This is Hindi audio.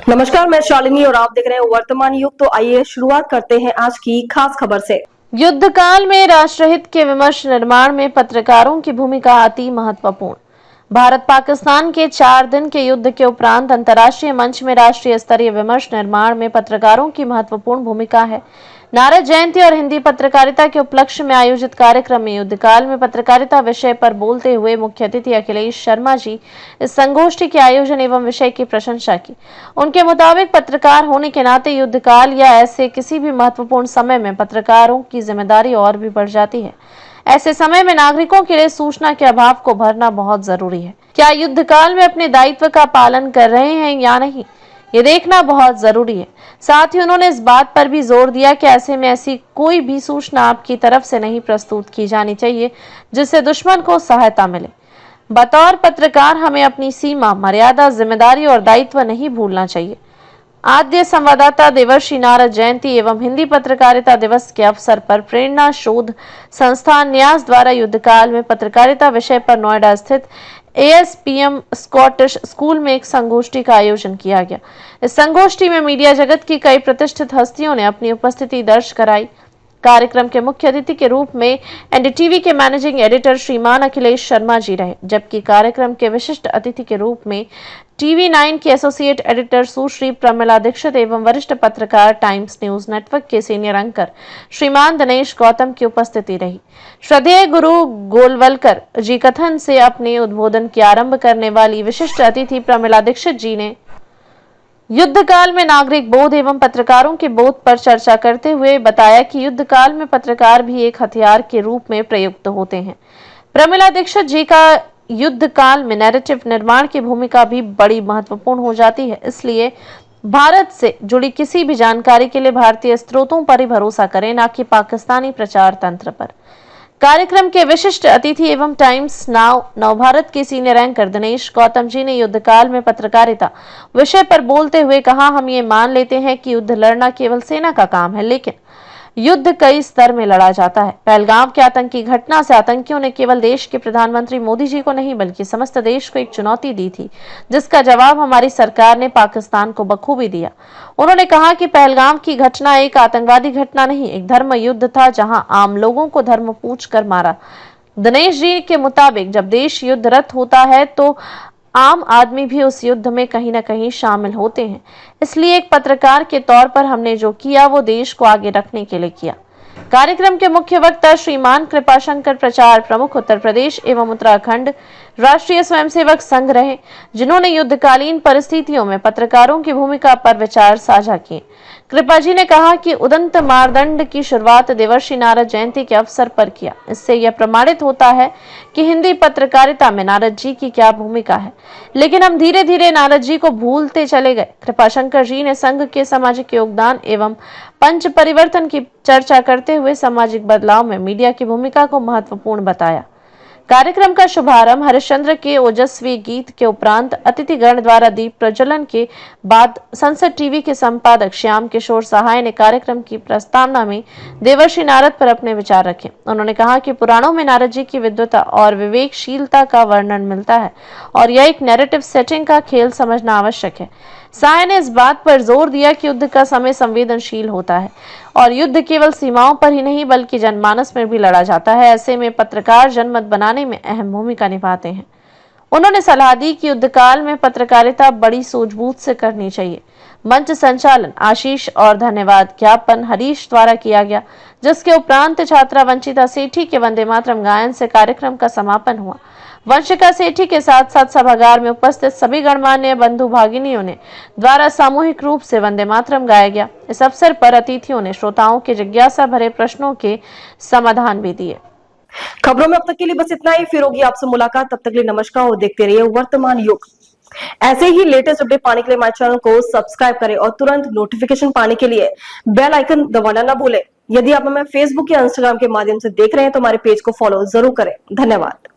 नमस्कार, मैं शालिनी और आप देख रहे हैं वर्तमान युग। तो आइए शुरुआत करते हैं आज की खास खबर से। युद्ध काल में राष्ट्रहित के विमर्श निर्माण में पत्रकारों की भूमिका अति महत्वपूर्ण। भारत पाकिस्तान के 4 दिन के युद्ध के उपरांत अंतर्राष्ट्रीय मंच में राष्ट्रीय स्तरीय विमर्श निर्माण में पत्रकारों की महत्वपूर्ण भूमिका है। नारद जयंती और हिंदी पत्रकारिता के उपलक्ष्य में आयोजित कार्यक्रम में युद्ध काल में पत्रकारिता विषय पर बोलते हुए मुख्य अतिथि अखिलेश शर्मा जी इस संगोष्ठी के आयोजन एवं विषय की प्रशंसा की। उनके मुताबिक पत्रकार होने के नाते युद्ध काल या ऐसे किसी भी महत्वपूर्ण समय में पत्रकारों की जिम्मेदारी और भी बढ़ जाती है। ऐसे समय में नागरिकों के लिए सूचना के अभाव को भरना बहुत जरूरी है। क्या युद्ध काल में अपने दायित्व का पालन कर रहे हैं या नहीं, ये देखना बहुत जरूरी है। साथ ही उन्होंने इस बात पर भी जोर दिया कि ऐसे में ऐसी कोई भी सूचना आपकी तरफ से नहीं प्रस्तुत की जानी चाहिए जिससे दुश्मन को सहायता मिले। बतौर पत्रकार हमें अपनी सीमा, मर्यादा, जिम्मेदारी और दायित्व नहीं भूलना चाहिए। आद्य संवाददाता दिवस, श्री नारद जयंती एवं हिंदी पत्रकारिता दिवस के अवसर पर प्रेरणा शोध संस्थान न्यास द्वारा युद्ध काल में पत्रकारिता विषय पर नोएडा स्थित ASPM स्कॉटिश स्कूल में एक संगोष्ठी का आयोजन किया गया। इस संगोष्ठी में मीडिया जगत की कई प्रतिष्ठित हस्तियों ने अपनी उपस्थिति दर्ज कराई। कार्यक्रम के मुख्य अतिथि के रूप में NDTV के मैनेजिंग एडिटर श्रीमान अखिलेश शर्मा जी रहे, जबकि कार्यक्रम के विशिष्ट अतिथि के रूप में TV9 की एसोसिएट एडिटर सुश्री प्रमिला दीक्षित एवं वरिष्ठ पत्रकार टाइम्स न्यूज नेटवर्क के सीनियर एंकर श्रीमान दिनेश गौतम की उपस्थिति रही। श्रद्धेय गुरु गोलवलकर जी कथन से अपने उद्बोधन की आरंभ करने वाली विशिष्ट अतिथि प्रमिला दीक्षित जी ने युद्ध काल में नागरिक बोध एवं पत्रकारों के बोध पर चर्चा करते हुए बताया कि युद्ध काल में पत्रकार भी एक हथियार के रूप में प्रयुक्त होते हैं। प्रमिला दीक्षित जी का युद्ध काल में नैरेटिव निर्माण की भूमिका भी बड़ी महत्वपूर्ण हो जाती है, इसलिए भारत से जुड़ी किसी भी जानकारी के लिए भारतीय स्रोतों पर ही भरोसा करें, न कि पाकिस्तानी प्रचार तंत्र पर। कार्यक्रम के विशिष्ट अतिथि एवं टाइम्स नाउ नवभारत के सीनियर एंकर दिनेश गौतम जी ने युद्ध काल में पत्रकारिता विषय पर बोलते हुए कहा, हम ये मान लेते हैं कि युद्ध लड़ना केवल सेना का काम है, लेकिन युद्ध कई स्तर में लड़ा जाता है। पहलगाम के आतंकी घटना से आतंकियों ने केवल देश के प्रधानमंत्री मोदी जी को नहीं बल्कि समस्त देश को एक चुनौती दी थी, जिसका जवाब हमारी सरकार ने पाकिस्तान को बखूबी दिया। उन्होंने कहा कि पहलगाम की घटना एक आतंकवादी घटना नहीं, एक धर्म युद्ध था जहां आम लोगों को धर्म पूछकर मारा। दिनेश जी के मुताबिक जब देश युद्धरत होता है तो आम आदमी भी उस युद्ध में कहीं न कहीं शामिल होते हैं, इसलिए एक पत्रकार के तौर पर हमने जो किया वो देश को आगे रखने के लिए किया। कार्यक्रम के मुख्य वक्ता श्रीमान कृपाशंकर प्रचार प्रमुख उत्तर प्रदेश एवं उत्तराखंड राष्ट्रीय स्वयंसेवक संघ रहे, जिन्होंने युद्धकालीन परिस्थितियों में पत्रकारों की भूमिका पर विचार साझा किए। कृपा जी ने कहा कि उदंत मारदंड की शुरुआत देवर्षि नारद जयंती के अवसर पर किया। इससे यह प्रमाणित होता है कि हिंदी पत्रकारिता में नारद जी की क्या भूमिका है, लेकिन हम धीरे धीरे नारद जी को भूलते चले गए। कृपाशंकर जी ने संघ के सामाजिक योगदान एवं पंच परिवर्तन की चर्चा करते हुए सामाजिक बदलाव में मीडिया की भूमिका को महत्वपूर्ण बताया। कार्यक्रम का शुभारंभ हरिश्चंद्र के ओजस्वी गीत के उपरांत अतिथिगण द्वारा दीप प्रज्वलन के बाद संसद टीवी के संपादक श्याम किशोर सहाय ने कार्यक्रम की प्रस्तावना में देवर्षि नारद पर अपने विचार रखे। उन्होंने कहा कि पुराणों में नारद जी की विद्वता और विवेकशीलता का वर्णन मिलता है और यह एक नैरेटिव सेटिंग का खेल समझना आवश्यक है। सहाय ने इस बात पर जोर दिया कि युद्ध का समय संवेदनशील होता है और युद्ध केवल सीमाओं पर ही नहीं बल्कि जनमानस में भी लड़ा जाता है। ऐसे में पत्रकार जनमत बनाने में अहम भूमिका निभाते हैं। उन्होंने सलाह दी कि युद्ध काल में पत्रकारिता बड़ी सूझबूझ से करनी चाहिए। मंच संचालन आशीष और धन्यवाद ज्ञापन हरीश द्वारा किया गया, जिसके उपरांत छात्रा वंचिता सेठी के वंदे मातरम गायन से कार्यक्रम का समापन हुआ। वंशिका सेठी के साथ साथ सभागार में उपस्थित सभी गणमान्य बंधु भागिनियों ने द्वारा सामूहिक रूप से वंदे मातरम गाया गया। इस अवसर पर अतिथियों ने श्रोताओं के जिज्ञासा भरे प्रश्नों के समाधान भी दिए। खबरों में अब तक के लिए बस इतना ही। फिर होगी आपसे मुलाकात, तब तक के लिए नमस्कार और देखते रहिए वर्तमान युग। ऐसे ही लेटेस्ट अपडेट पाने के लिए हमारे चैनल को सब्सक्राइब करें और तुरंत नोटिफिकेशन पाने के लिए बेल आइकन दबाना ना भूलें। यदि आप हमें फेसबुक या इंस्टाग्राम के माध्यम से देख रहे हैं तो हमारे पेज को फॉलो जरूर करें। धन्यवाद।